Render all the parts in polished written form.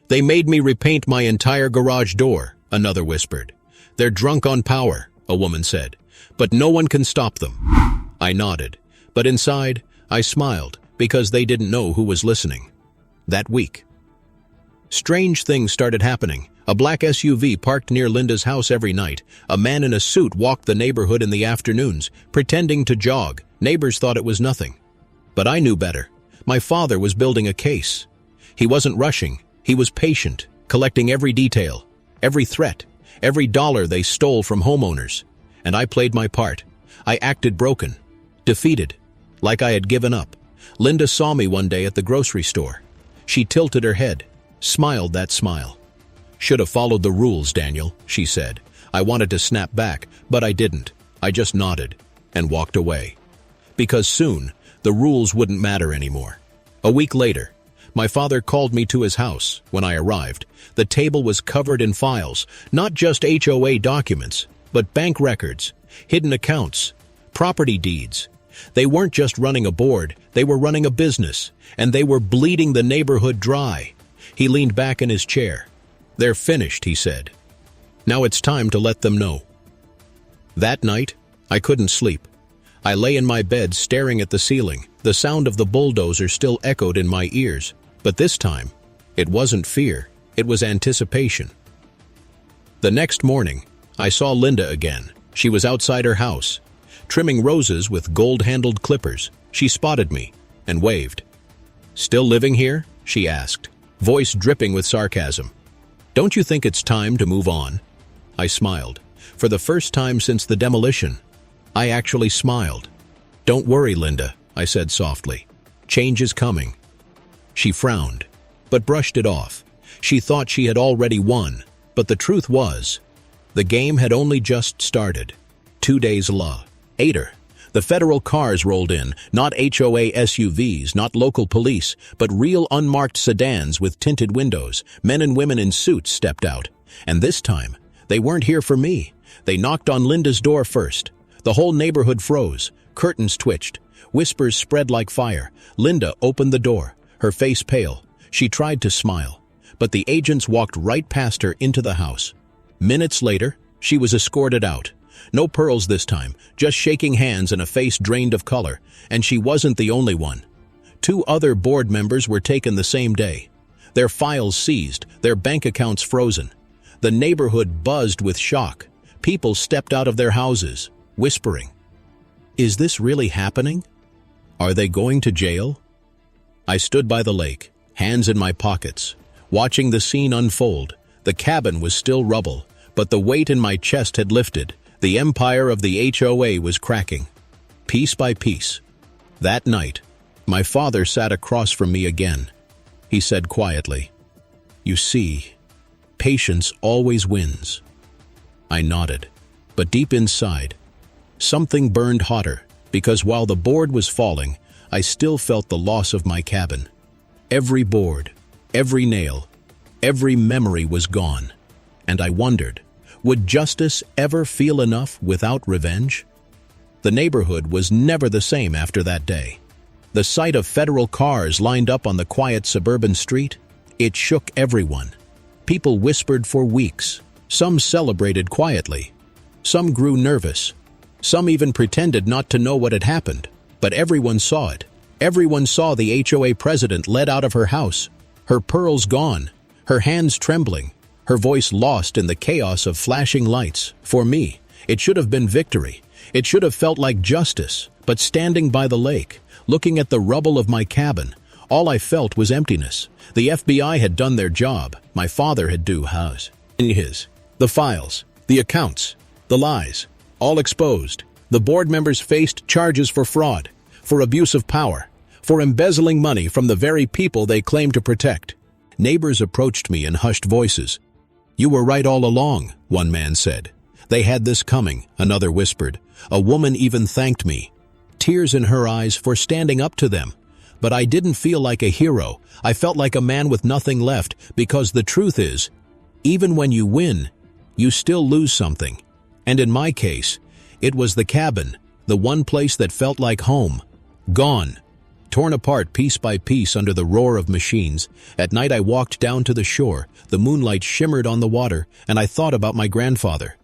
"They made me repaint my entire garage door," another whispered. "They're drunk on power," a woman said, "but no one can stop them." I nodded, but inside, I smiled because they didn't know who was listening. That week, strange things started happening. A black SUV parked near Linda's house every night. A man in a suit walked the neighborhood in the afternoons, pretending to jog. Neighbors thought it was nothing. But I knew better. My father was building a case. He wasn't rushing. He was patient, collecting every detail, every threat, every dollar they stole from homeowners. And I played my part. I acted broken, defeated, like I had given up. Linda saw me one day at the grocery store. She tilted her head, smiled that smile. "Should have followed the rules, Daniel," she said. I wanted to snap back, but I didn't. I just nodded and walked away. Because soon, the rules wouldn't matter anymore. A week later, my father called me to his house. When I arrived, the table was covered in files, not just HOA documents, but bank records, hidden accounts, property deeds. They weren't just running a board, they were running a business, and they were bleeding the neighborhood dry. He leaned back in his chair. "They're finished," he said. "Now it's time to let them know." That night, I couldn't sleep. I lay in my bed staring at the ceiling. The sound of the bulldozer still echoed in my ears. But this time, it wasn't fear, it was anticipation. The next morning, I saw Linda again. She was outside her house, trimming roses with gold-handled clippers. She spotted me and waved. "Still living here?" she asked, voice dripping with sarcasm. "Don't you think it's time to move on?" I smiled. For the first time since the demolition, I actually smiled. "Don't worry, Linda," I said softly. "Change is coming." She frowned, but brushed it off. She thought she had already won, but the truth was, the game had only just started. 2 days later, the federal cars rolled in, not HOA SUVs, not local police, but real unmarked sedans with tinted windows. Men and women in suits stepped out. And this time, they weren't here for me. They knocked on Linda's door first. The whole neighborhood froze. Curtains twitched. Whispers spread like fire. Linda opened the door, her face pale. She tried to smile, but the agents walked right past her into the house. Minutes later, she was escorted out. No pearls this time, just shaking hands and a face drained of color. And she wasn't the only one. 2 other board members were taken the same day. Their files seized, their bank accounts frozen. The neighborhood buzzed with shock. People stepped out of their houses, whispering, "Is this really happening? Are they going to jail?" I stood by the lake, hands in my pockets, watching the scene unfold. The cabin was still rubble, but the weight in my chest had lifted. The empire of the HOA was cracking, piece by piece. That night, my father sat across from me again. He said quietly, "You see, patience always wins." I nodded, but deep inside, something burned hotter, because while the board was falling, I still felt the loss of my cabin. Every board, every nail, every memory was gone, and I wondered, would justice ever feel enough without revenge? The neighborhood was never the same after that day. The sight of federal cars lined up on the quiet suburban street, it shook everyone. People whispered for weeks. Some celebrated quietly. Some grew nervous. Some even pretended not to know what had happened. But everyone saw it. Everyone saw the HOA president led out of her house, her pearls gone, her hands trembling, her voice lost in the chaos of flashing lights. For me, it should have been victory. It should have felt like justice. But standing by the lake, looking at the rubble of my cabin, all I felt was emptiness. The FBI had done their job. My father had done his. The files, the accounts, the lies, all exposed. The board members faced charges for fraud, for abuse of power, for embezzling money from the very people they claimed to protect. Neighbors approached me in hushed voices. "You were right all along," one man said. "They had this coming," another whispered. A woman even thanked me, tears in her eyes, for standing up to them. But I didn't feel like a hero. I felt like a man with nothing left, because the truth is, even when you win, you still lose something. And in my case, it was the cabin, the one place that felt like home. Gone. torn apart piece by piece under the roar of machines. At night I walked down to the shore, the moonlight shimmered on the water, and I thought about my grandfather.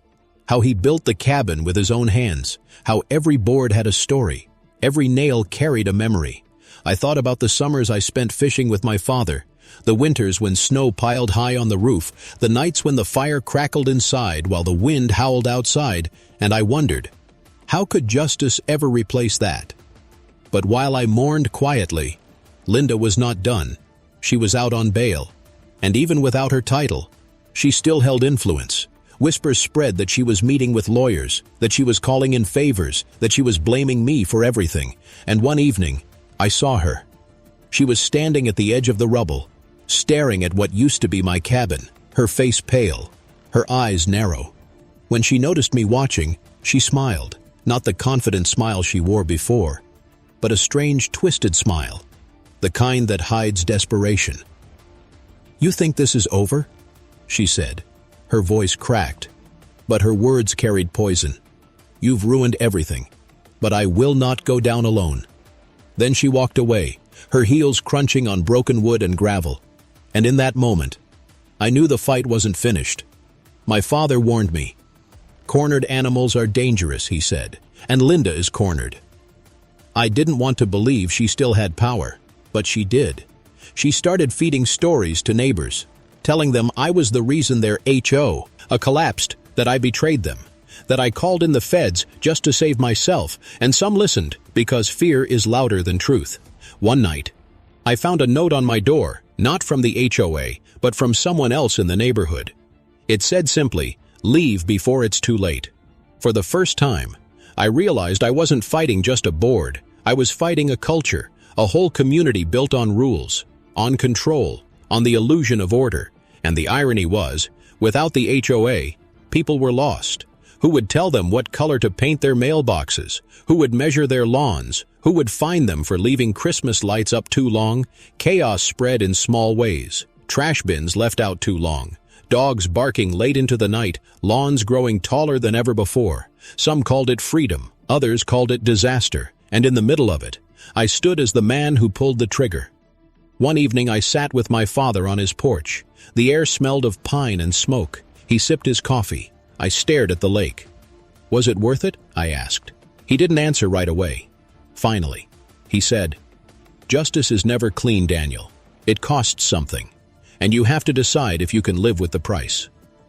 How he built the cabin with his own hands, how every board had a story, every nail carried a memory. I thought about the summers I spent fishing with my father, the winters when snow piled high on the roof, the nights when the fire crackled inside while the wind howled outside, and I wondered, how could justice ever replace that? But while I mourned quietly, Linda was not done. She was out on bail, and even without her title, she still held influence. Whispers spread that she was meeting with lawyers, that she was calling in favors, that she was blaming me for everything. And one evening, I saw her. She was standing at the edge of the rubble, staring at what used to be my cabin, her face pale, her eyes narrow. When she noticed me watching, she smiled, not the confident smile she wore before, but a strange twisted smile, the kind that hides desperation. "You think this is over?" she said. Her voice cracked, but her words carried poison. "You've ruined everything, but I will not go down alone." Then she walked away, her heels crunching on broken wood and gravel. And in that moment, I knew the fight wasn't finished. My father warned me. "Cornered animals are dangerous," he said, "and Linda is cornered." I didn't want to believe she still had power, but she did. She started feeding stories to neighbors, telling them I was the reason their HOA collapsed, that I betrayed them, that I called in the feds just to save myself, and some listened because fear is louder than truth. One night, I found a note on my door, not from the HOA, but from someone else in the neighborhood. It said simply, "Leave before it's too late." For the first time, I realized I wasn't fighting just a board. I was fighting a culture, a whole community built on rules, on control, on the illusion of order. And the irony was, without the HOA, people were lost. Who would tell them what color to paint their mailboxes? Who would measure their lawns? Who would fine them for leaving Christmas lights up too long? Chaos spread in small ways. Trash bins left out too long. Dogs barking late into the night, lawns growing taller than ever before. Some called it freedom, others called it disaster. And in the middle of it, I stood as the man who pulled the trigger. One evening I sat with my father on his porch. The air smelled of pine and smoke. He sipped his coffee. I stared at the lake. "Was it worth it?" I asked. He didn't answer right away. Finally, he said, "Justice is never clean, Daniel. It costs something, and you have to decide if you can live with the price."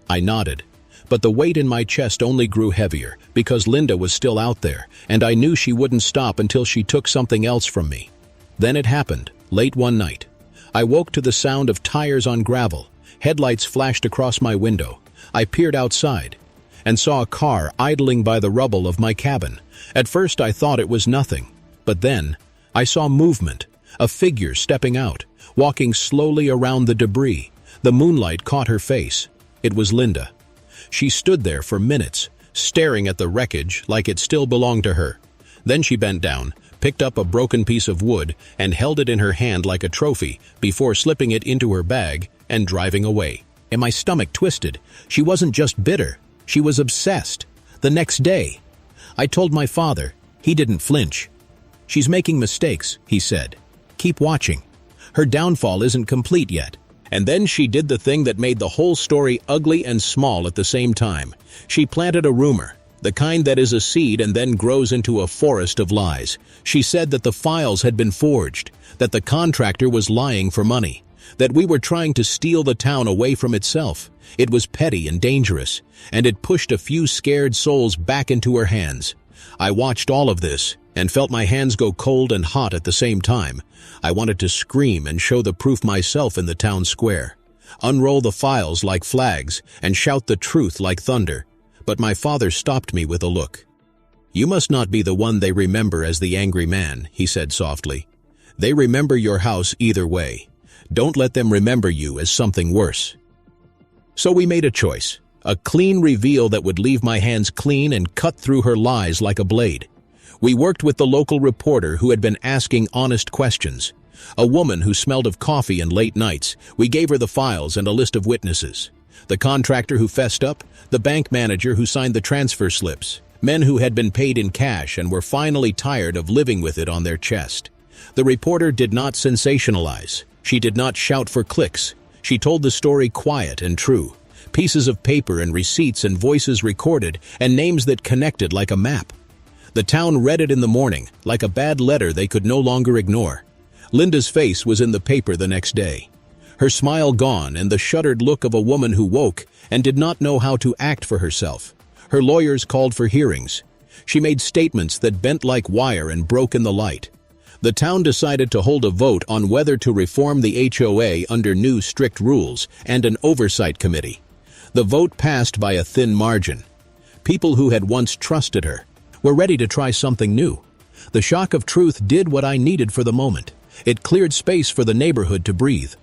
I nodded, but the weight in my chest only grew heavier because Linda was still out there, and I knew she wouldn't stop until she took something else from me. Then it happened, late one night. I woke to the sound of tires on gravel. Headlights flashed across my window. I peered outside and saw a car idling by the rubble of my cabin. At first I thought it was nothing, but then I saw movement, a figure stepping out, walking slowly around the debris. The moonlight caught her face. It was Linda. She stood there for minutes, staring at the wreckage like it still belonged to her. Then she bent down, picked up a broken piece of wood, and held it in her hand like a trophy before slipping it into her bag and driving away. And my stomach twisted. She wasn't just bitter, she was obsessed. The next day, I told my father. He didn't flinch. "She's making mistakes," he said. "Keep watching. Her downfall isn't complete yet." And then she did the thing that made the whole story ugly and small at the same time. She planted a rumor, the kind that is a seed and then grows into a forest of lies. She said that the files had been forged, that the contractor was lying for money, that we were trying to steal the town away from itself. It was petty and dangerous, and it pushed a few scared souls back into her hands. I watched all of this and felt my hands go cold and hot at the same time. I wanted to scream and show the proof myself in the town square, unroll the files like flags, and shout the truth like thunder. But my father stopped me with a look. "You must not be the one they remember as the angry man," he said softly. "They remember your house either way. Don't let them remember you as something worse." So we made a choice, a clean reveal that would leave my hands clean and cut through her lies like a blade. We worked with the local reporter who had been asking honest questions. A woman who smelled of coffee and late nights. We gave her the files and a list of witnesses. The contractor who fessed up, the bank manager who signed the transfer slips, men who had been paid in cash and were finally tired of living with it on their chest. The reporter did not sensationalize. She did not shout for clicks. She told the story quiet and true. Pieces of paper and receipts and voices recorded and names that connected like a map. The town read it in the morning, like a bad letter they could no longer ignore. Linda's face was in the paper the next day. Her smile gone and the shuttered look of a woman who woke and did not know how to act for herself. Her lawyers called for hearings. She made statements that bent like wire and broke in the light. The town decided to hold a vote on whether to reform the HOA under new strict rules and an oversight committee. The vote passed by a thin margin. People who had once trusted her were ready to try something new. The shock of truth did what I needed for the moment. It cleared space for the neighborhood to breathe.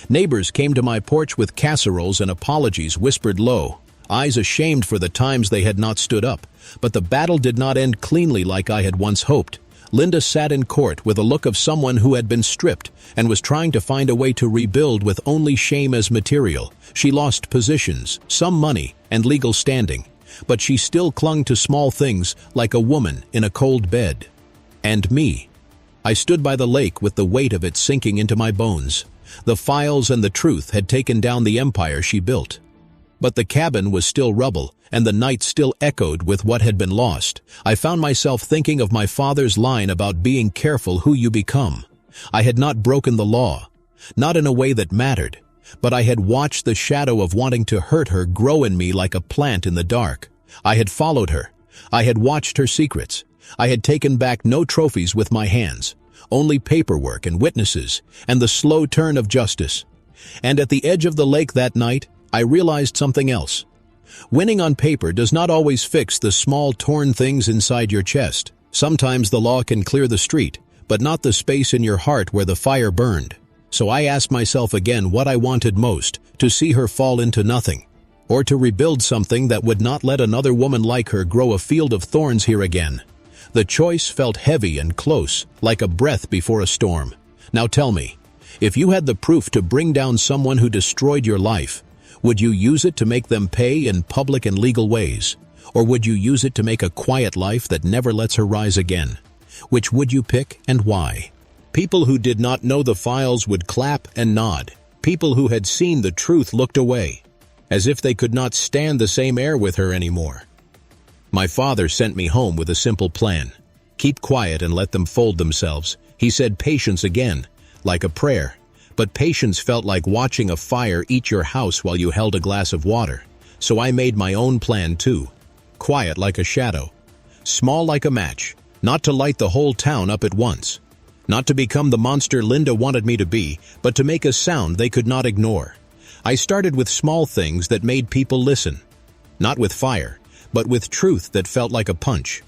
Neighbors came to my porch with casseroles and apologies whispered low, eyes ashamed for the times they had not stood up. But the battle did not end cleanly like I had once hoped. Linda sat in court with a look of someone who had been stripped and was trying to find a way to rebuild with only shame as material. She lost positions, some money, and legal standing, but she still clung to small things like a woman in a cold bed. And me. I stood by the lake with the weight of it sinking into my bones. The files and the truth had taken down the empire she built. But the cabin was still rubble, and the night still echoed with what had been lost. I found myself thinking of my father's line about being careful who you become. I had not broken the law, not in a way that mattered, but I had watched the shadow of wanting to hurt her grow in me like a plant in the dark. I had followed her. I had watched her secrets. I had taken back no trophies with my hands, only paperwork and witnesses, and the slow turn of justice. And at the edge of the lake that night, I realized something else. Winning on paper does not always fix the small torn things inside your chest. Sometimes the law can clear the street, but not the space in your heart where the fire burned. So I asked myself again what I wanted most, to see her fall into nothing, or to rebuild something that would not let another woman like her grow a field of thorns here again. The choice felt heavy and close, like a breath before a storm. Now tell me, if you had the proof to bring down someone who destroyed your life, would you use it to make them pay in public and legal ways? Or would you use it to make a quiet life that never lets her rise again? Which would you pick and why? People who did not know the files would clap and nod. People who had seen the truth looked away, as if they could not stand the same air with her anymore. My father sent me home with a simple plan. Keep quiet and let them fold themselves. He said patience again, like a prayer. But patience felt like watching a fire eat your house while you held a glass of water. So I made my own plan too. Quiet like a shadow. Small like a match. Not to light the whole town up at once. Not to become the monster Linda wanted me to be, but to make a sound they could not ignore. I started with small things that made people listen. Not with fire, but with truth that felt like a punch.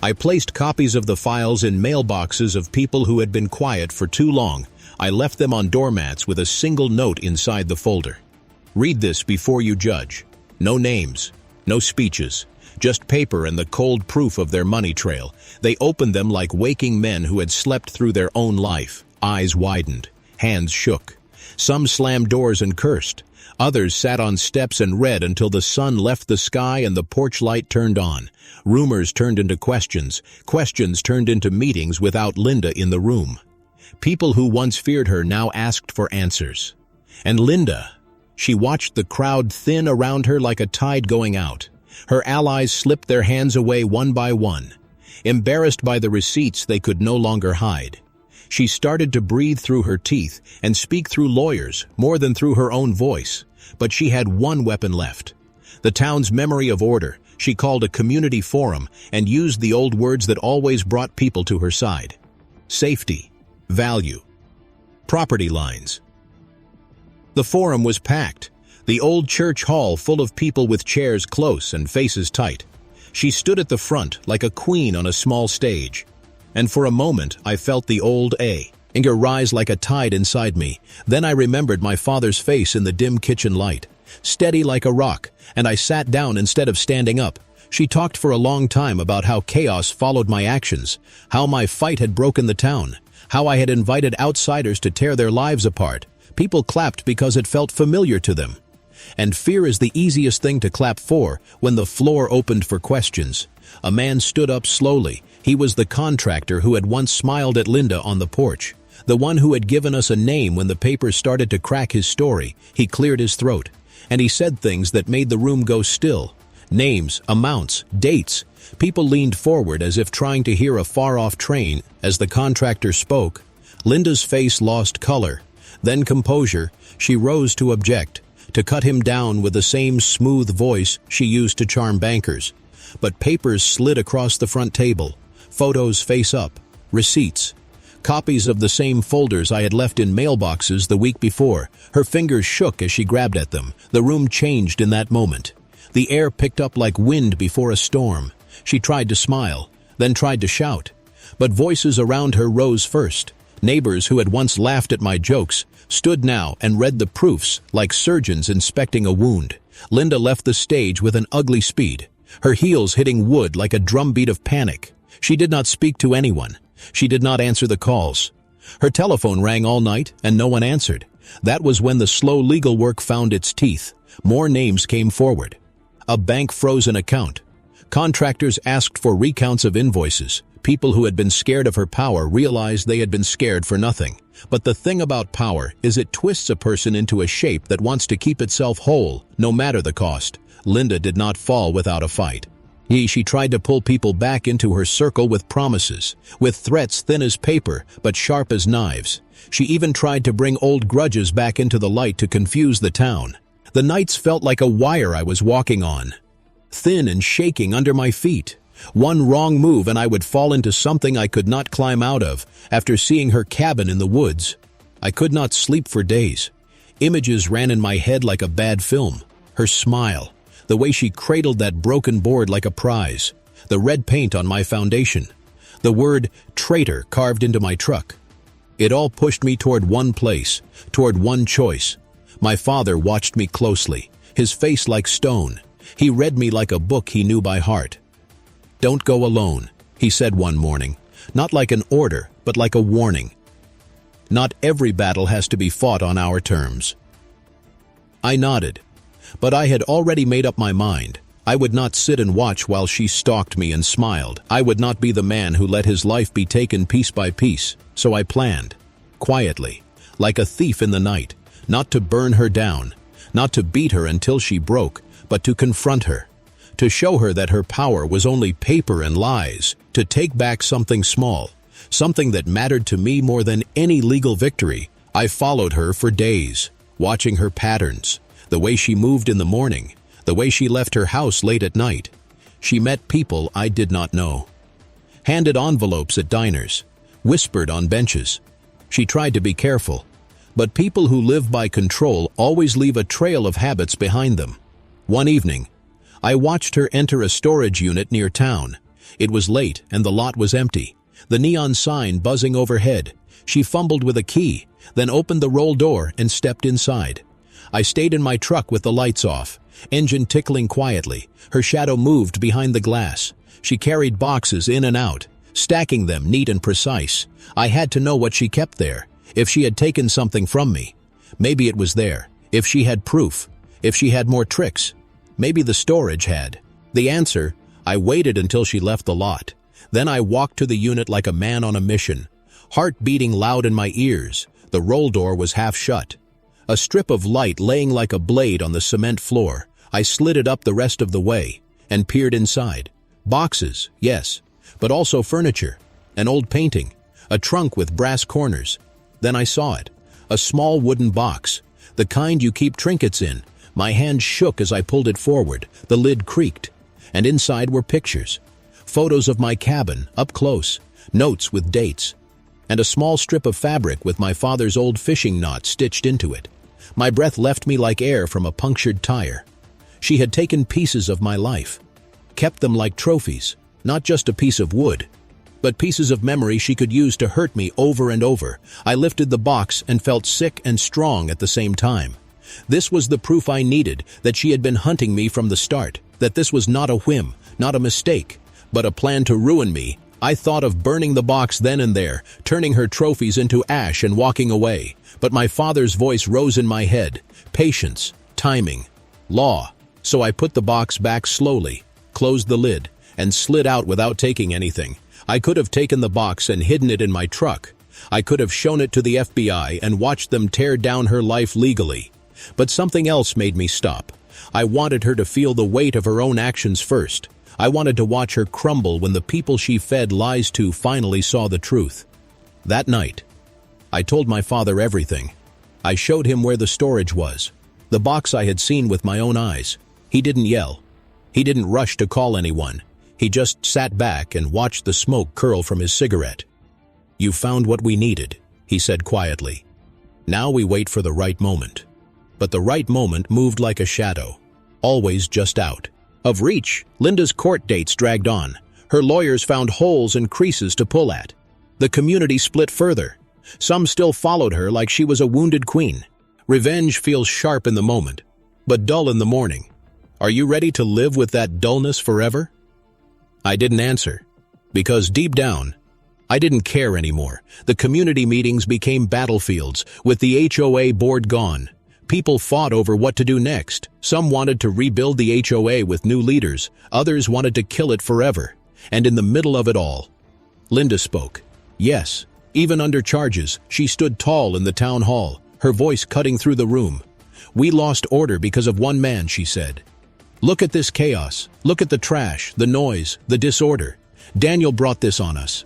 I placed copies of the files in mailboxes of people who had been quiet for too long. I left them on doormats with a single note inside the folder. Read this before you judge. No names, no speeches, just paper and the cold proof of their money trail. They opened them like waking men who had slept through their own life. Eyes widened, hands shook. Some slammed doors and cursed. Others sat on steps and read until the sun left the sky and the porch light turned on. Rumors turned into questions. Questions turned into meetings without Linda in the room. People who once feared her now asked for answers. And Linda, she watched the crowd thin around her like a tide going out. Her allies slipped their hands away one by one. Embarrassed by the receipts they could no longer hide. She started to breathe through her teeth and speak through lawyers more than through her own voice. But she had one weapon left. The town's memory of order. She called a community forum and used the old words that always brought people to her side. Safety. Value. Property lines. The forum was packed, the old church hall full of people with chairs close and faces tight. She stood at the front like a queen on a small stage. And for a moment I felt the old anger rise like a tide inside me. Then I remembered my father's face in the dim kitchen light, steady like a rock, and I sat down instead of standing up. She talked for a long time about how chaos followed my actions, how my fight had broken the town, how I had invited outsiders to tear their lives apart. People clapped because it felt familiar to them. And fear is the easiest thing to clap for when the floor opened for questions. A man stood up slowly. He was the contractor who had once smiled at Linda on the porch. The one who had given us a name when the papers started to crack his story. He cleared his throat, and he said things that made the room go still. Names, amounts, dates. People leaned forward as if trying to hear a far-off train as the contractor spoke. Linda's face lost color, then composure. She rose to object, to cut him down with the same smooth voice she used to charm bankers. But papers slid across the front table, photos face up, receipts, copies of the same folders I had left in mailboxes the week before. Her fingers shook as she grabbed at them. The room changed in that moment. The air picked up like wind before a storm. She tried to smile, then tried to shout. But voices around her rose first. Neighbors who had once laughed at my jokes stood now and read the proofs like surgeons inspecting a wound. Linda left the stage with an ugly speed, her heels hitting wood like a drumbeat of panic. She did not speak to anyone. She did not answer the calls. Her telephone rang all night and no one answered. That was when the slow legal work found its teeth. More names came forward. A bank froze an account. Contractors asked for recounts of invoices. People who had been scared of her power realized they had been scared for nothing. But the thing about power is it twists a person into a shape that wants to keep itself whole, no matter the cost. Linda did not fall without a fight. She tried to pull people back into her circle with promises, with threats thin as paper but sharp as knives. She even tried to bring old grudges back into the light to confuse the town. The nights felt like a wire I was walking on, thin and shaking under my feet. One wrong move and I would fall into something I could not climb out of. After seeing her cabin in the woods, I could not sleep for days. Images ran in my head like a bad film. Her smile, the way she cradled that broken board like a prize, the red paint on my foundation, the word traitor carved into my truck. It all pushed me toward one place, toward one choice. My father watched me closely, his face like stone. He read me like a book he knew by heart. "Don't go alone," he said one morning, not like an order, but like a warning. Not every battle has to be fought on our terms. I nodded, but I had already made up my mind. I would not sit and watch while she stalked me and smiled. I would not be the man who let his life be taken piece by piece, so I planned, quietly, like a thief in the night, not to burn her down, not to beat her until she broke, but to confront her. To show her that her power was only paper and lies, to take back something small, something that mattered to me more than any legal victory. I followed her for days, watching her patterns, the way she moved in the morning, the way she left her house late at night. She met people I did not know, handed envelopes at diners, whispered on benches. She tried to be careful, but people who live by control always leave a trail of habits behind them. One evening, I watched her enter a storage unit near town. It was late and the lot was empty, the neon sign buzzing overhead. She fumbled with a key, then opened the roll door and stepped inside. I stayed in my truck with the lights off, engine tickling quietly. Her shadow moved behind the glass. She carried boxes in and out, stacking them neat and precise. I had to know what she kept there, if she had taken something from me. Maybe it was there, if she had proof, if she had more tricks. Maybe the storage had. The answer, I waited until she left the lot. Then I walked to the unit like a man on a mission, heart beating loud in my ears. The roll door was half shut, a strip of light laying like a blade on the cement floor. I slid it up the rest of the way and peered inside. Boxes, yes, but also furniture, an old painting, a trunk with brass corners. Then I saw it, a small wooden box, the kind you keep trinkets in. My hand shook as I pulled it forward. The lid creaked, and inside were pictures. Photos of my cabin, up close, notes with dates, and a small strip of fabric with my father's old fishing knot stitched into it. My breath left me like air from a punctured tire. She had taken pieces of my life, kept them like trophies, not just a piece of wood, but pieces of memory she could use to hurt me over and over. I lifted the box and felt sick and strong at the same time. This was the proof I needed, that she had been hunting me from the start, that this was not a whim, not a mistake, but a plan to ruin me. I thought of burning the box then and there, turning her trophies into ash and walking away. But my father's voice rose in my head. Patience, timing, Law. So I put the box back slowly, closed the lid, and slid out without taking anything. I could have taken the box and hidden it in my truck. I could have shown it to the FBI and watched them tear down her life legally. But something else made me stop. I wanted her to feel the weight of her own actions first. I wanted to watch her crumble when the people she fed lies to finally saw the truth. That night, I told my father everything. I showed him where the storage was, the box I had seen with my own eyes. He didn't yell. He didn't rush to call anyone. He just sat back and watched the smoke curl from his cigarette. "You found what we needed," he said quietly. "Now we wait for the right moment." But the right moment moved like a shadow, always just out of reach. Linda's court dates dragged on. Her lawyers found holes and creases to pull at. The community split further. Some still followed her like she was a wounded queen. Revenge feels sharp in the moment, but dull in the morning. Are you ready to live with that dullness forever? I didn't answer, because deep down, I didn't care anymore. The community meetings became battlefields, with the HOA board gone. People fought over what to do next. Some wanted to rebuild the HOA with new leaders, others wanted to kill it forever. And in the middle of it all, Linda spoke. Yes, even under charges, she stood tall in the town hall, her voice cutting through the room. "We lost order because of one man," she said. "Look at this chaos. Look at the trash, the noise, the disorder. Daniel brought this on us."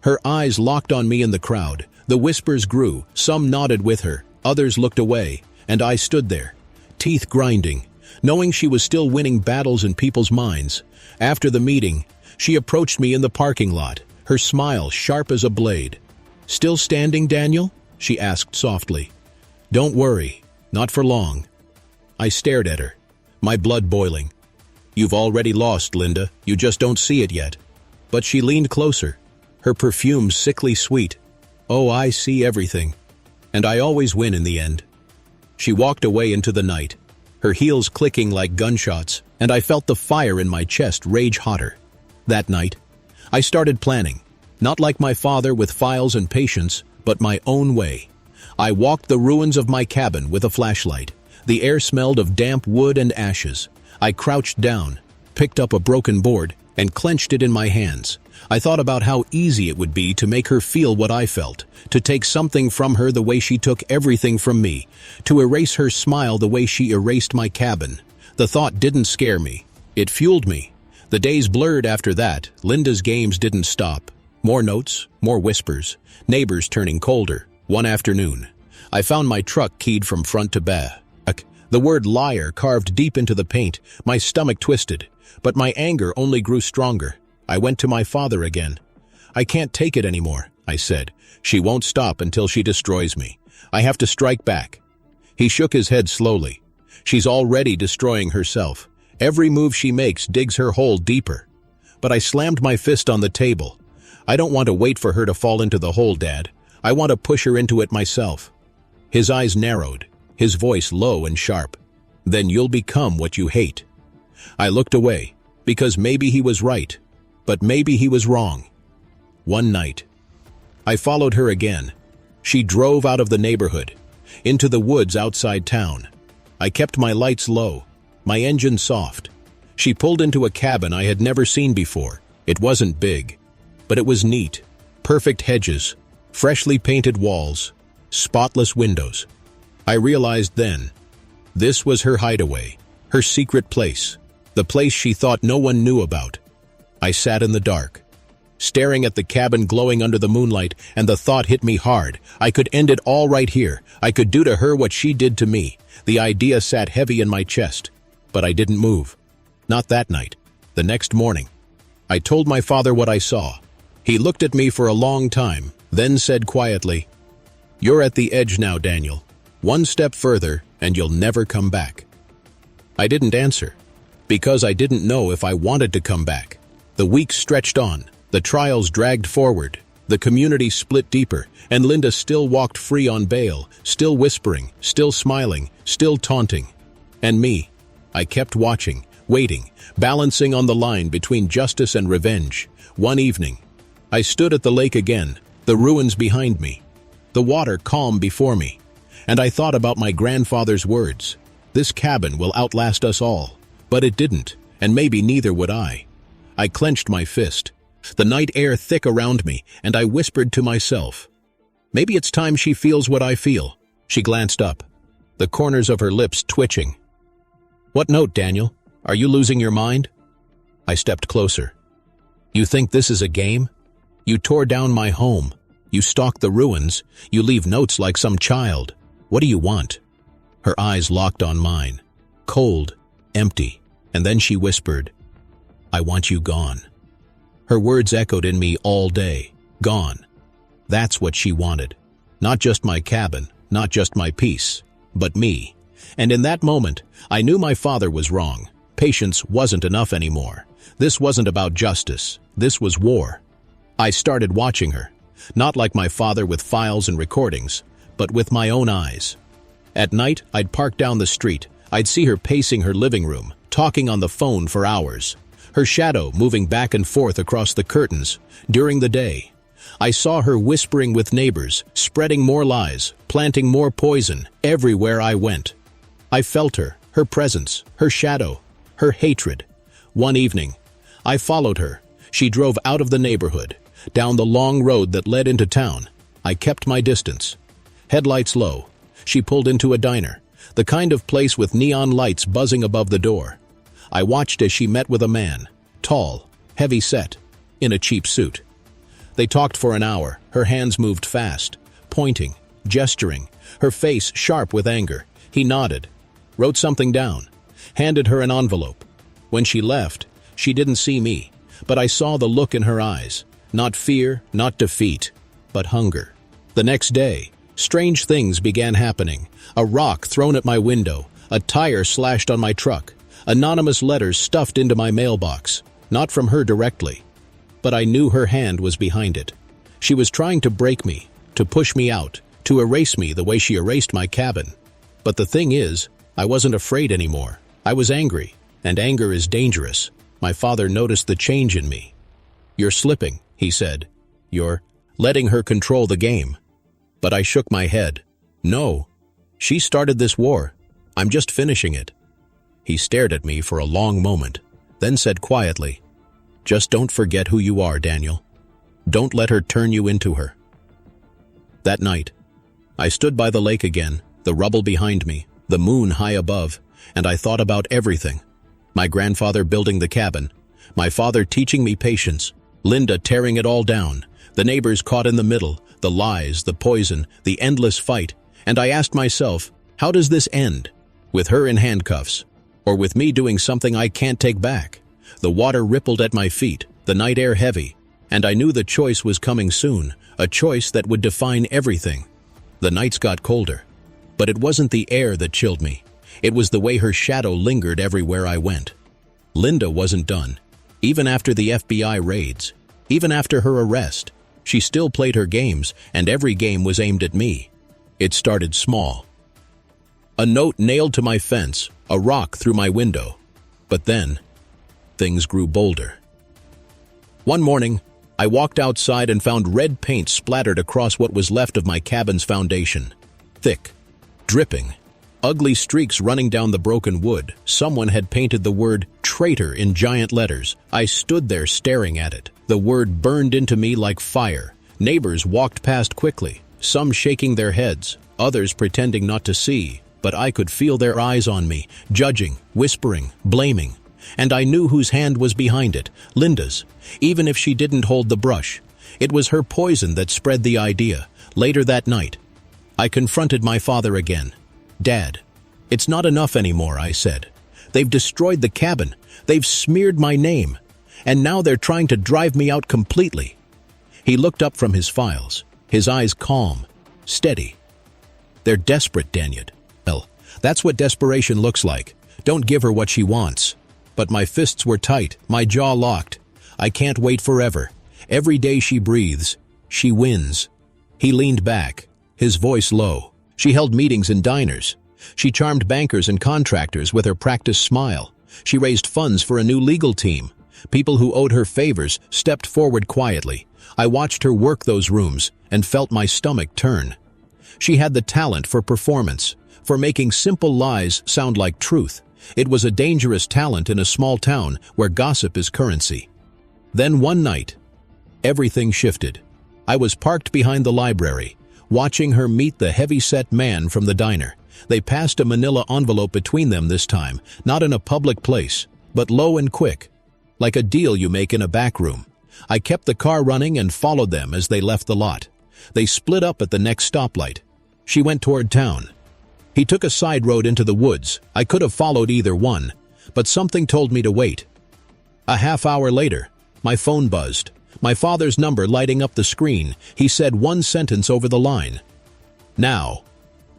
Her eyes locked on me in the crowd. The whispers grew. Some nodded with her, others looked away, and I stood there, teeth grinding, knowing she was still winning battles in people's minds. After the meeting, she approached me in the parking lot, her smile sharp as a blade. "Still standing, Daniel?" she asked softly. "Don't worry, not for long." I stared at her, my blood boiling. "You've already lost, Linda. You just don't see it yet." But she leaned closer, her perfume sickly sweet. "Oh, I see everything. And I always win in the end." She walked away into the night, her heels clicking like gunshots, and I felt the fire in my chest rage hotter. That night, I started planning, not like my father with files and patience, but my own way. I walked the ruins of my cabin with a flashlight. The air smelled of damp wood and ashes. I crouched down, picked up a broken board, and clenched it in my hands. I thought about how easy it would be to make her feel what I felt, to take something from her the way she took everything from me, to erase her smile the way she erased my cabin. The thought didn't scare me. It fueled me. The days blurred after that. Linda's games didn't stop. More notes, more whispers, neighbors turning colder. One afternoon, I found my truck keyed from front to back. The word liar carved deep into the paint. My stomach twisted, but my anger only grew stronger. I went to my father again. "I can't take it anymore," I said. "She won't stop until she destroys me. I have to strike back." He shook his head slowly. "She's already destroying herself. Every move she makes digs her hole deeper." But I slammed my fist on the table. "I don't want to wait for her to fall into the hole, Dad. I want to push her into it myself." His eyes narrowed, his voice low and sharp. "Then you'll become what you hate." I looked away, because maybe he was right, but maybe he was wrong. One night, I followed her again. She drove out of the neighborhood, into the woods outside town. I kept my lights low, my engine soft. She pulled into a cabin I had never seen before. It wasn't big, but it was neat. Perfect hedges, freshly painted walls, spotless windows. I realized then, this was her hideaway, her secret place, the place she thought no one knew about. I sat in the dark, staring at the cabin glowing under the moonlight, and the thought hit me hard. I could end it all right here. I could do to her what she did to me. The idea sat heavy in my chest, but I didn't move. Not that night. The next morning, I told my father what I saw. He looked at me for a long time, then said quietly, "You're at the edge now, Daniel. One step further, and you'll never come back." I didn't answer, because I didn't know if I wanted to come back. The weeks stretched on, the trials dragged forward, the community split deeper, and Linda still walked free on bail, still whispering, still smiling, still taunting. And me, I kept watching, waiting, balancing on the line between justice and revenge. One evening, I stood at the lake again, the ruins behind me, the water calm before me, and I thought about my grandfather's words. This cabin will outlast us all. But it didn't, and maybe neither would I. I clenched my fist, the night air thick around me, and I whispered to myself, maybe it's time she feels what I feel. She glanced up, the corners of her lips twitching. What note, Daniel? Are you losing your mind? I stepped closer. You think this is a game? You tore down my home. You stalk the ruins. You leave notes like some child. What do you want? Her eyes locked on mine, cold, empty, and then she whispered, I want you gone. Her words echoed in me all day. Gone. That's what she wanted. Not just my cabin, not just my peace, but me. And in that moment, I knew my father was wrong. Patience wasn't enough anymore. This wasn't about justice. This was war. I started watching her, not like my father with files and recordings, but with my own eyes. At night, I'd park down the street. I'd see her pacing her living room, talking on the phone for hours, her shadow moving back and forth across the curtains. During the day, I saw her whispering with neighbors, spreading more lies, planting more poison everywhere I went. I felt her presence, her shadow, her hatred. One evening, I followed her. She drove out of the neighborhood, down the long road that led into town. I kept my distance. Headlights low, she pulled into a diner, the kind of place with neon lights buzzing above the door. I watched as she met with a man, tall, heavy-set, in a cheap suit. They talked for an hour. Her hands moved fast, pointing, gesturing, her face sharp with anger. He nodded, wrote something down, handed her an envelope. When she left, she didn't see me, but I saw the look in her eyes. Not fear, not defeat, but hunger. The next day, strange things began happening. A rock thrown at my window, a tire slashed on my truck, anonymous letters stuffed into my mailbox. Not from her directly, but I knew her hand was behind it. She was trying to break me, to push me out, to erase me the way she erased my cabin. But the thing is, I wasn't afraid anymore. I was angry, and anger is dangerous. My father noticed the change in me. You're slipping, he said. You're letting her control the game. But I shook my head. No, she started this war. I'm just finishing it. He stared at me for a long moment, then said quietly, just don't forget who you are, Daniel. Don't let her turn you into her. That night, I stood by the lake again, the rubble behind me, the moon high above, and I thought about everything. My grandfather building the cabin, my father teaching me patience, Linda tearing it all down, the neighbors caught in the middle, the lies, the poison, the endless fight, and I asked myself, how does this end? With her in handcuffs, or with me doing something I can't take back? The water rippled at my feet, the night air heavy, and I knew the choice was coming soon, a choice that would define everything. The nights got colder, but it wasn't the air that chilled me. It was the way her shadow lingered everywhere I went. Linda wasn't done. Even after the FBI raids, even after her arrest, she still played her games, and every game was aimed at me. It started small. A note nailed to my fence, a rock through my window. But then, things grew bolder. One morning, I walked outside and found red paint splattered across what was left of my cabin's foundation. Thick, dripping, ugly streaks running down the broken wood. Someone had painted the word traitor in giant letters. I stood there staring at it. The word burned into me like fire. Neighbors walked past quickly, some shaking their heads, others pretending not to see, but I could feel their eyes on me, judging, whispering, blaming. And I knew whose hand was behind it, Linda's, even if she didn't hold the brush. It was her poison that spread the idea. Later that night, I confronted my father again. Dad, it's not enough anymore, I said. They've destroyed the cabin. They've smeared my name. And now they're trying to drive me out completely. He looked up from his files, his eyes calm, steady. They're desperate, Daniel. Well, that's what desperation looks like. Don't give her what she wants. But my fists were tight, my jaw locked. I can't wait forever. Every day she breathes, she wins. He leaned back, his voice low. She held meetings in diners. She charmed bankers and contractors with her practiced smile. She raised funds for a new legal team. People who owed her favors stepped forward quietly. I watched her work those rooms and felt my stomach turn. She had the talent for performance, for making simple lies sound like truth. It was a dangerous talent in a small town where gossip is currency. Then one night, everything shifted. I was parked behind the library, watching her meet the heavy-set man from the diner. They passed a manila envelope between them this time, not in a public place, but low and quick, like a deal you make in a back room. I kept the car running and followed them as they left the lot. They split up at the next stoplight. She went toward town. He took a side road into the woods. I could have followed either one, but something told me to wait. A half hour later, my phone buzzed. My father's number lighting up the screen. He said one sentence over the line. Now.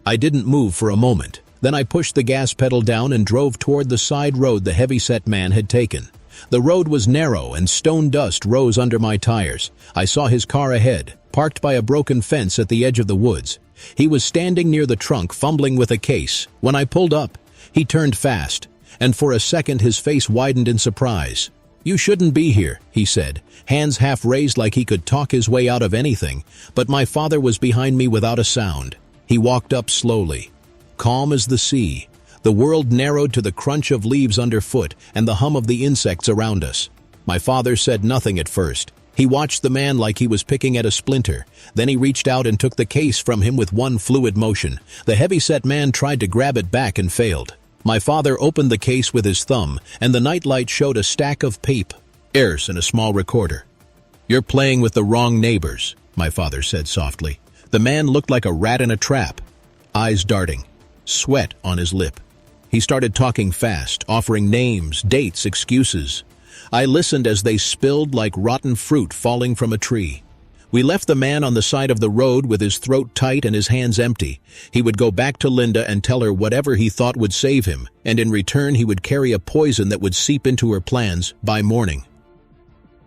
I didn't move for a moment. Then I pushed the gas pedal down and drove toward the side road the heavy-set man had taken. The road was narrow and stone dust rose under my tires. I saw his car ahead, parked by a broken fence at the edge of the woods. He was standing near the trunk, fumbling with a case. When I pulled up, he turned fast, and for a second his face widened in surprise. "You shouldn't be here," he said, hands half raised like he could talk his way out of anything, but my father was behind me without a sound. He walked up slowly, calm as the sea. The world narrowed to the crunch of leaves underfoot and the hum of the insects around us. My father said nothing at first. He watched the man like he was picking at a splinter. Then he reached out and took the case from him with one fluid motion. The heavy-set man tried to grab it back and failed. My father opened the case with his thumb, and the nightlight showed a stack of papers and a small recorder. "You're playing with the wrong neighbors," my father said softly. The man looked like a rat in a trap, eyes darting, sweat on his lip. He started talking fast, offering names, dates, excuses. I listened as they spilled like rotten fruit falling from a tree. We left the man on the side of the road with his throat tight and his hands empty. He would go back to Linda and tell her whatever he thought would save him, and in return he would carry a poison that would seep into her plans by morning.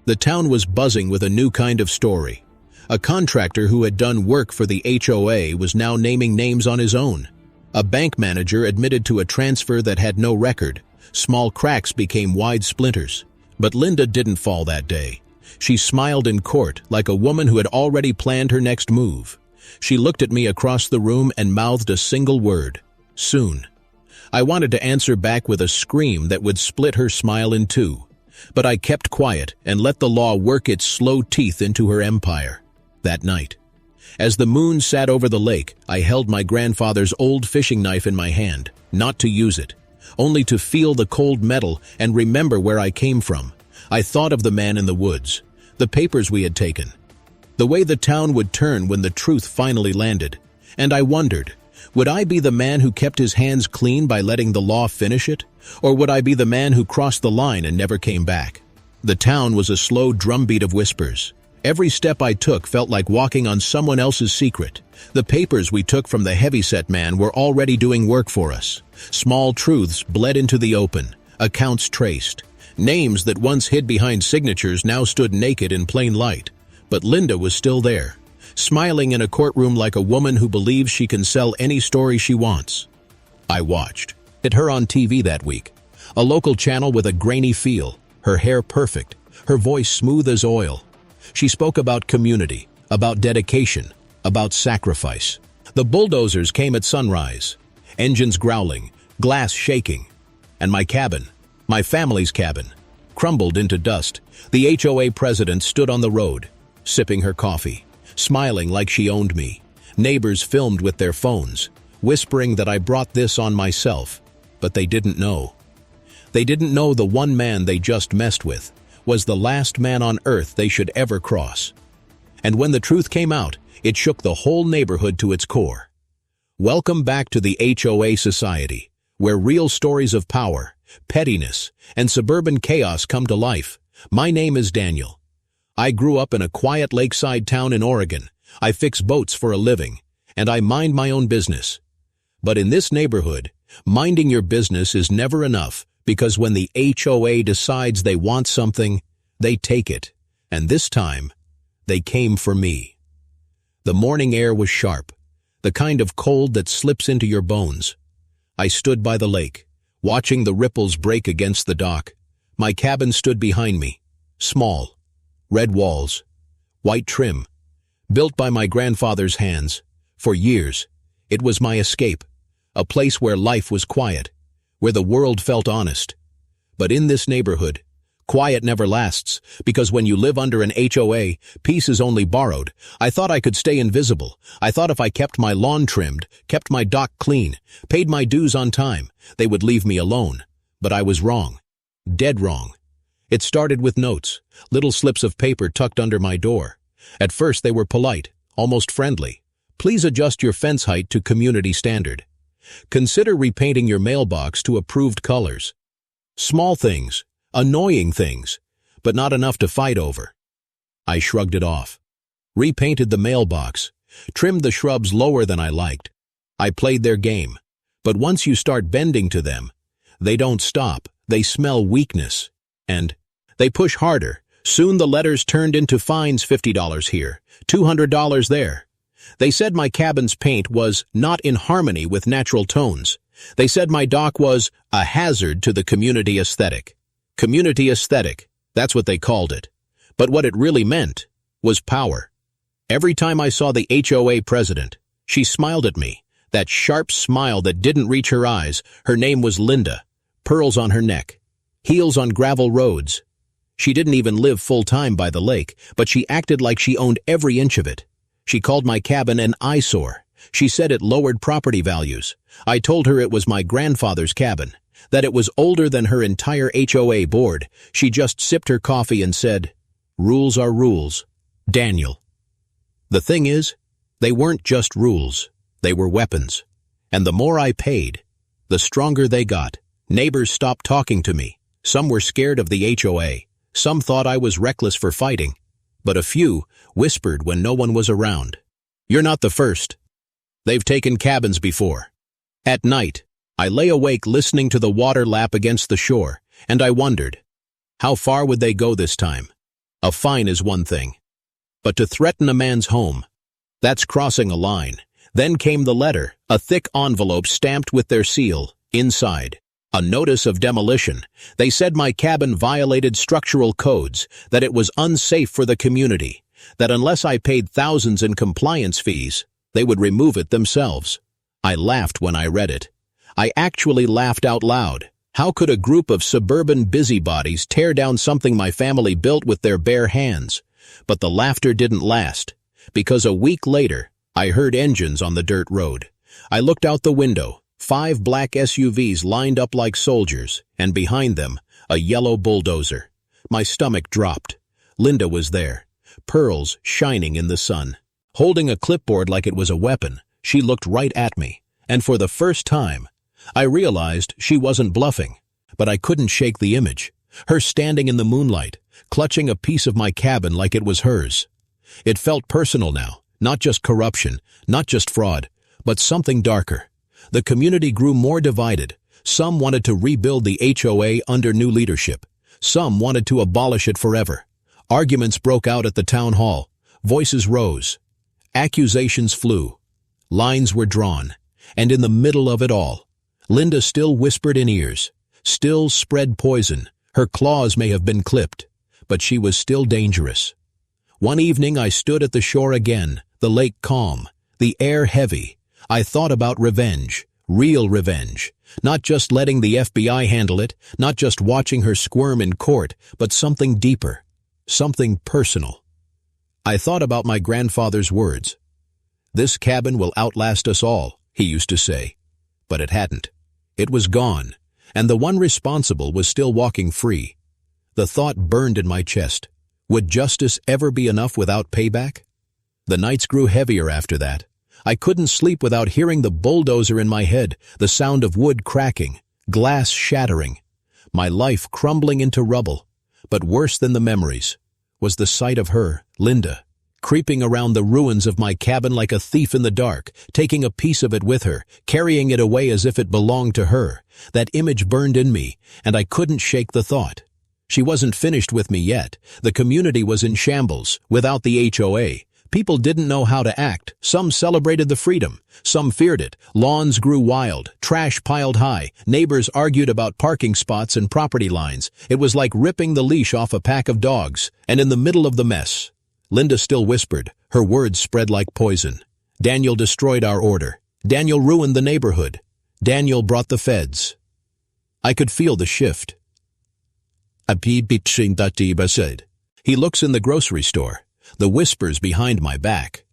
The town was buzzing with a new kind of story. A contractor who had done work for the HOA was now naming names on his own. A bank manager admitted to a transfer that had no record. Small cracks became wide splinters. But Linda didn't fall that day. She smiled in court like a woman who had already planned her next move. She looked at me across the room and mouthed a single word: soon. I wanted to answer back with a scream that would split her smile in two. But I kept quiet and let the law work its slow teeth into her empire. That night, as the moon sat over the lake, I held my grandfather's old fishing knife in my hand, not to use it, only to feel the cold metal and remember where I came from. I thought of the man in the woods, the papers we had taken, the way the town would turn when the truth finally landed, and I wondered, would I be the man who kept his hands clean by letting the law finish it, or would I be the man who crossed the line and never came back? The town was a slow drumbeat of whispers. Every step I took felt like walking on someone else's secret. The papers we took from the heavy-set man were already doing work for us. Small truths bled into the open, accounts traced. Names that once hid behind signatures now stood naked in plain light. But Linda was still there, smiling in a courtroom like a woman who believes she can sell any story she wants. I watched. It her on TV that week. A local channel with a grainy feel, her hair perfect, her voice smooth as oil. She spoke about community, about dedication, about sacrifice. The bulldozers came at sunrise, engines growling, glass shaking, and my cabin, my family's cabin, crumbled into dust. The HOA president stood on the road, sipping her coffee, smiling like she owned me. Neighbors filmed with their phones, whispering that I brought this on myself, but they didn't know. They didn't know the one man they just messed with was the last man on earth they should ever cross. And when the truth came out, it shook the whole neighborhood to its core. Welcome back to the HOA Society, where real stories of power, pettiness, and suburban chaos come to life. My name is Daniel. I grew up in a quiet lakeside town in Oregon. I fix boats for a living, and I mind my own business. But in this neighborhood, minding your business is never enough, because when the HOA decides they want something, they take it. And this time, they came for me. The morning air was sharp, the kind of cold that slips into your bones. I stood by the lake, watching the ripples break against the dock. My cabin stood behind me, small, red walls, white trim, built by my grandfather's hands. For years, it was my escape, a place where life was quiet, where the world felt honest. But in this neighborhood, quiet never lasts, because when you live under an HOA, peace is only borrowed. I thought I could stay invisible. I thought if I kept my lawn trimmed, kept my dock clean, paid my dues on time, they would leave me alone. But I was wrong. Dead wrong. It started with notes, little slips of paper tucked under my door. At first they were polite, almost friendly. Please adjust your fence height to community standard. Consider repainting your mailbox to approved colors. Small things, annoying things, but not enough to fight over. I shrugged it off. Repainted the mailbox, trimmed the shrubs lower than I liked. I played their game. But once you start bending to them, they don't stop. They smell weakness. And they push harder. Soon the letters turned into fines, $50 here, $200 there. They said my cabin's paint was not in harmony with natural tones. They said my dock was a hazard to the community aesthetic. Community aesthetic, that's what they called it. But what it really meant was power. Every time I saw the HOA president, she smiled at me, that sharp smile that didn't reach her eyes. Her name was Linda, pearls on her neck, heels on gravel roads. She didn't even live full-time by the lake, but she acted like she owned every inch of it. She called my cabin an eyesore. She said it lowered property values. I told her it was my grandfather's cabin, that it was older than her entire HOA board. She just sipped her coffee and said, "Rules are rules, Daniel." The thing is, they weren't just rules. They were weapons. And the more I paid, the stronger they got. Neighbors stopped talking to me. Some were scared of the HOA. Some thought I was reckless for fighting. But a few whispered when no one was around, "You're not the first. They've taken cabins before." At night, I lay awake listening to the water lap against the shore, and I wondered, how far would they go this time? A fine is one thing, but to threaten a man's home, that's crossing a line. Then came the letter, a thick envelope stamped with their seal. Inside, a notice of demolition. They said my cabin violated structural codes, that it was unsafe for the community, that unless I paid thousands in compliance fees, they would remove it themselves. I laughed when I read it. I actually laughed out loud. How could a group of suburban busybodies tear down something my family built with their bare hands? But the laughter didn't last, because a week later, I heard engines on the dirt road. I looked out the window. 5 black SUVs lined up like soldiers, and behind them, a yellow bulldozer. My stomach dropped. Linda was there, pearls shining in the sun. Holding a clipboard like it was a weapon, she looked right at me, and for the first time, I realized she wasn't bluffing. But I couldn't shake the image. Her standing in the moonlight, clutching a piece of my cabin like it was hers. It felt personal now, not just corruption, not just fraud, but something darker. The community grew more divided. Some wanted to rebuild the HOA under new leadership. Some wanted to abolish it forever. Arguments broke out at the town hall. Voices rose. Accusations flew. Lines were drawn. And in the middle of it all, Linda still whispered in ears, still spread poison. Her claws may have been clipped, but she was still dangerous. One evening I stood at the shore again, the lake calm, the air heavy. I thought about revenge, real revenge, not just letting the FBI handle it, not just watching her squirm in court, but something deeper, something personal. I thought about my grandfather's words. "This cabin will outlast us all," he used to say. But it hadn't. It was gone, and the one responsible was still walking free. The thought burned in my chest. Would justice ever be enough without payback? The nights grew heavier after that. I couldn't sleep without hearing the bulldozer in my head, the sound of wood cracking, glass shattering, my life crumbling into rubble. But worse than the memories was the sight of her, Linda, creeping around the ruins of my cabin like a thief in the dark, taking a piece of it with her, carrying it away as if it belonged to her. That image burned in me, and I couldn't shake the thought. She wasn't finished with me yet. The community was in shambles, without the HOA. People didn't know how to act. Some celebrated the freedom. Some feared it. Lawns grew wild. Trash piled high. Neighbors argued about parking spots and property lines. It was like ripping the leash off a pack of dogs. And in the middle of the mess, Linda still whispered. Her words spread like poison. "Daniel destroyed our order. Daniel ruined the neighborhood. Daniel brought the feds. I could feel the shift. He looks in the grocery store, the whispers behind my back.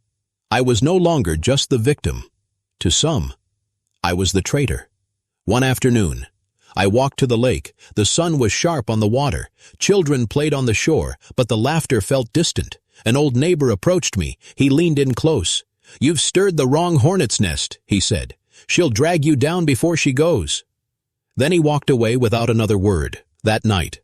I was no longer just the victim. To some, I was the traitor. One afternoon, I walked to the lake. The sun was sharp on the water. Children played on the shore, but the laughter felt distant. An old neighbor approached me. He leaned in close. "You've stirred the wrong hornet's nest," he said. "She'll drag you down before she goes." Then he walked away without another word. That night,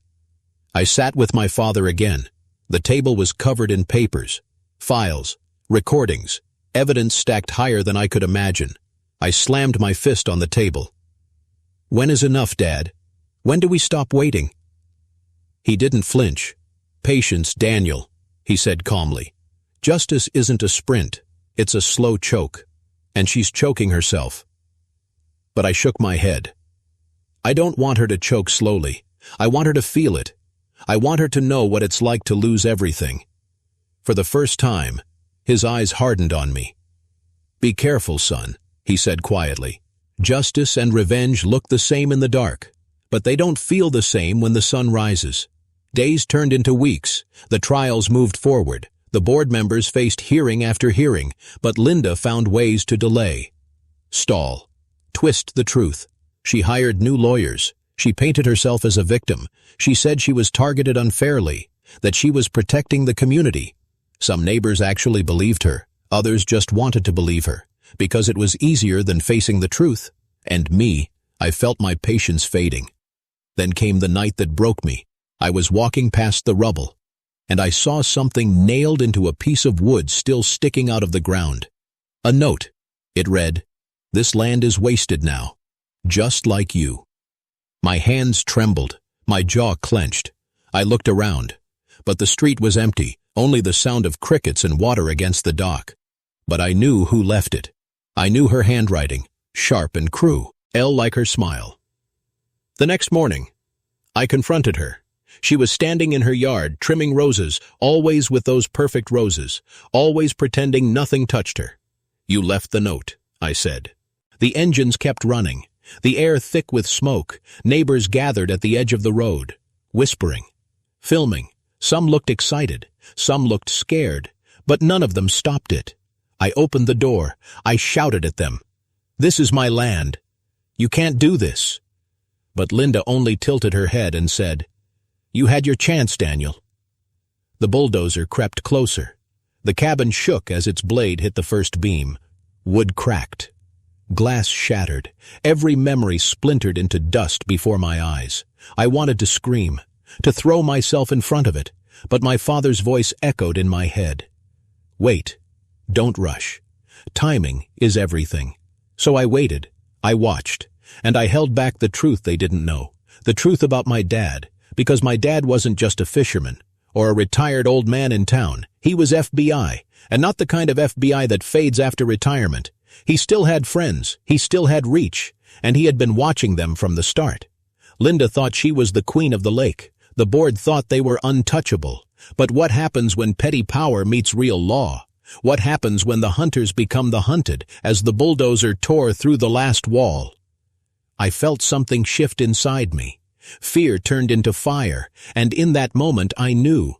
I sat with my father again. The table was covered in papers, files, recordings, evidence stacked higher than I could imagine. I slammed my fist on the table. "When is enough, Dad? When do we stop waiting?" He didn't flinch. "Patience, Daniel," he said calmly. "Justice isn't a sprint. It's a slow choke. And she's choking herself." But I shook my head. I don't want her to choke slowly. I want her to feel it. I want her to know what it's like to lose everything. For the first time, his eyes hardened on me. "Be careful, son," he said quietly. "Justice and revenge look the same in the dark, but they don't feel the same when the sun rises." Days turned into weeks. The trials moved forward. The board members faced hearing after hearing, but Linda found ways to delay. Stall. Twist the truth. She hired new lawyers. She painted herself as a victim. She said she was targeted unfairly, that she was protecting the community. Some neighbors actually believed her. Others just wanted to believe her, because it was easier than facing the truth. And me, I felt my patience fading. Then came the night that broke me. I was walking past the rubble, and I saw something nailed into a piece of wood still sticking out of the ground. A note. It read, "This land is wasted now, just like you." My hands trembled. My jaw clenched. I looked around, but the street was empty, only the sound of crickets and water against the dock. But I knew who left it. I knew her handwriting, sharp and cruel, L like her smile. The next morning, I confronted her. She was standing in her yard, trimming roses, always with those perfect roses, always pretending nothing touched her. "You left the note," I said. The engines kept running, the air thick with smoke. Neighbors gathered at the edge of the road, whispering, filming. Some looked excited, some looked scared, but none of them stopped it. I opened the door. I shouted at them, "This is my land. You can't do this." But Linda only tilted her head and said, "You had your chance, Daniel." The bulldozer crept closer. The cabin shook as its blade hit the first beam. Wood cracked. Glass shattered. Every memory splintered into dust before my eyes. I wanted to scream, to throw myself in front of it, but my father's voice echoed in my head. "Wait. Don't rush. Timing is everything." So I waited. I watched. And I held back the truth they didn't know. The truth about my dad. Because my dad wasn't just a fisherman or a retired old man in town. He was FBI, and not the kind of FBI that fades after retirement. He still had friends, he still had reach, and he had been watching them from the start. Linda thought she was the queen of the lake. The board thought they were untouchable. But what happens when petty power meets real law? What happens when the hunters become the hunted, as the bulldozer tore through the last wall? I felt something shift inside me. Fear turned into fire, and in that moment I knew.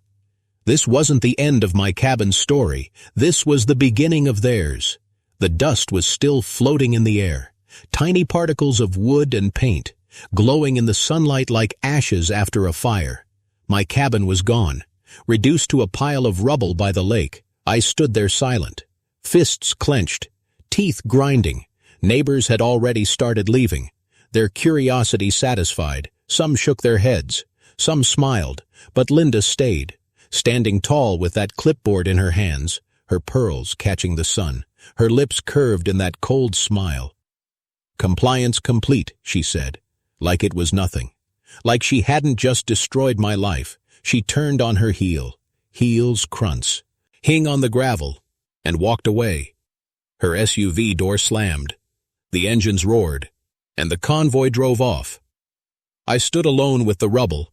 This wasn't the end of my cabin story. This was the beginning of theirs. The dust was still floating in the air, tiny particles of wood and paint, glowing in the sunlight like ashes after a fire. My cabin was gone, reduced to a pile of rubble by the lake. I stood there silent, fists clenched, teeth grinding. Neighbors had already started leaving, their curiosity satisfied. Some shook their heads, some smiled, but Linda stayed, standing tall with that clipboard in her hands, her pearls catching the sun, her lips curved in that cold smile. "Compliance complete," she said, like it was nothing. Like she hadn't just destroyed my life. She turned on her heel, heels crunts, hung on the gravel, and walked away. Her SUV door slammed, the engines roared, and the convoy drove off. I stood alone with the rubble,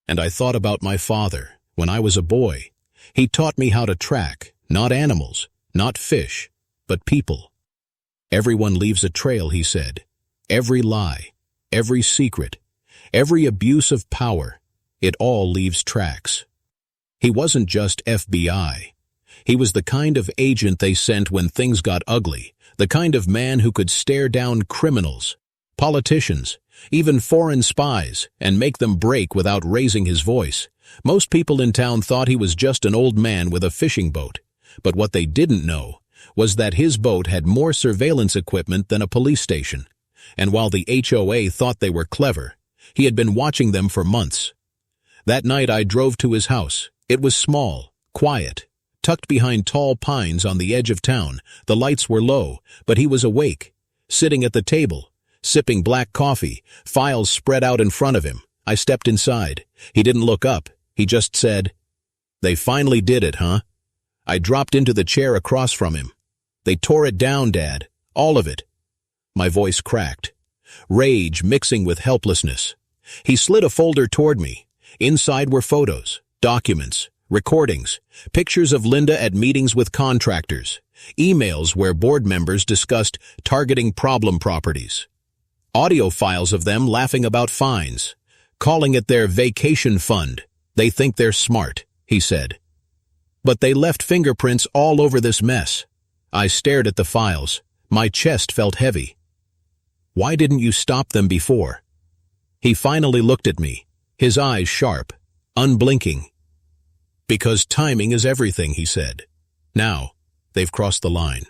and I thought about my father. When I was a boy, he taught me how to track, not animals, not fish, but people. "Everyone leaves a trail," he said. Every lie, every secret, every abuse of power, it all leaves tracks. He wasn't just FBI. He was the kind of agent they sent when things got ugly, the kind of man who could stare down criminals, politicians, even foreign spies, and make them break without raising his voice. Most people in town thought he was just an old man with a fishing boat, but what they didn't know was that his boat had more surveillance equipment than a police station. And while the HOA thought they were clever, he had been watching them for months. That night I drove to his house. It was small, quiet, tucked behind tall pines on the edge of town. The lights were low, but he was awake, sitting at the table, sipping black coffee, files spread out in front of him. I stepped inside. He didn't look up. He just said, "They finally did it, huh?" I dropped into the chair across from him. "They tore it down, Dad. All of it." My voice cracked, rage mixing with helplessness. He slid a folder toward me. Inside were photos, documents, recordings, pictures of Linda at meetings with contractors, emails where board members discussed targeting problem properties, audio files of them laughing about fines, calling it their vacation fund. "They think they're smart," he said. "But they left fingerprints all over this mess." I stared at the files. My chest felt heavy. "Why didn't you stop them before?" He finally looked at me, his eyes sharp, unblinking. "Because timing is everything," he said. "Now, they've crossed the line."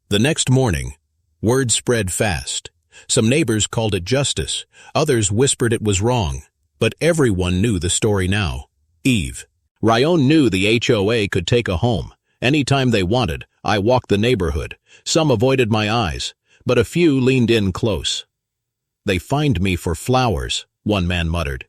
The next morning, word spread fast. Some neighbors called it justice. Others whispered it was wrong. But everyone knew the story now. Eve. Ryan knew the HOA could take a home. Anytime they wanted, I walked the neighborhood. Some avoided my eyes, but a few leaned in close. "They fined me for flowers," one man muttered.